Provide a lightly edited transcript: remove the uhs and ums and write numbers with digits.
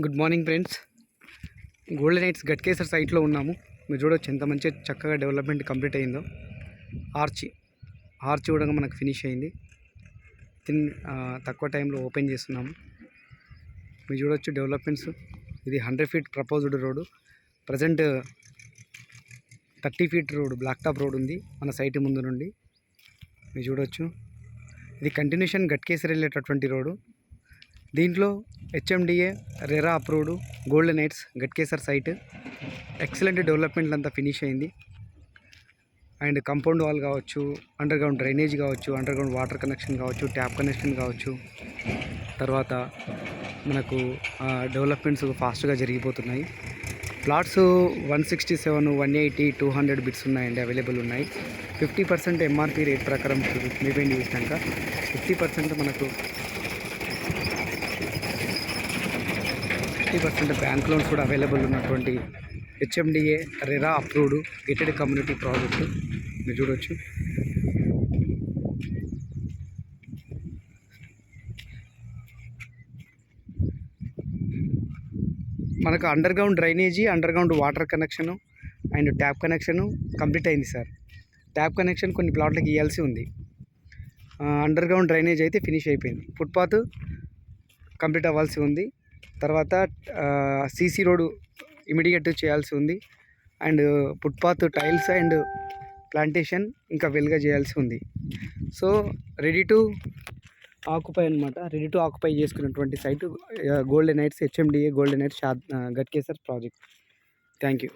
Good morning friends. Golden knights Ghatkesar సైట్లో ఉన్నాము. మీరు చూడొచ్చు ఎంత మంచి చక్కగా డెవలప్మెంట్ కంప్లీట్ అయిందో. ఆర్చ్ కూడా మనకు ఫినిష్ అయింది. తక్కువ టైంలో ఓపెన్ చేస్తున్నాము. మీరు చూడొచ్చు డెవలప్మెంట్స్. ఇది 100 feet proposed road. Present 30 feet road, black top road ఉంది మన సైట్ ముందు నుండి. మీరు చూడొచ్చు ఇది కంటిన్యూషన్ గట్కేసర్ వెళ్ళేటటువంటి రోడ్డు. దీంట్లో HMDA RERA approved golden knights Ghatkesar site. Excellent development అంతా ఫినిష్ అయింది. అండ్ కాంపౌండ్ వాల్ కావచ్చు, అండర్ గ్రౌండ్ డ్రైనేజ్ కావచ్చు, అండర్ గ్రౌండ్ వాటర్ కనెక్షన్ కావచ్చు, ట్యాప్ కనెక్షన్ కావచ్చు. తర్వాత మనకు డెవలప్మెంట్స్ ఫాస్ట్గా జరిగిపోతున్నాయి. ప్లాట్స్ 167, 180, 200 బిట్స్ ఉన్నాయండి, అవైలబుల్ ఉన్నాయి. 50% ఎంఆర్పీ రేట్ ప్రకారం పేమెంట్ చేసినాక 50% మనకు 50% బ్యాంక్ లోన్స్ కూడా అవైలబుల్ ఉన్నటువంటి HMDA RERA approved gated community project మీరు చూడవచ్చు. మనకు under ground drainage, under ground water connection and tap connection complete అయింది సార్. ట్యాప్ కనెక్షన్ కొన్ని ప్లాట్లకు ఇవ్వాల్సి ఉంది. అండర్ గ్రౌండ్ డ్రైనేజ్ అయితే ఫినిష్ అయిపోయింది. ఫుట్పాత్ కంప్లీట్ అవ్వాల్సి ఉంది. తర్వాత సీసీ రోడ్ ఇమీడియట్ చేయాల్సి ఉంది. And footpath tiles and plantation ఇంకా వెల్గా చేయాల్సి ఉంది. సో రెడీ టు ఆక్యుపై అనమాట. రెడీ టు ఆక్యుపై చేసుకున్నటువంటి site golden knights HMDA golden knights Ghatkesar project. Thank you.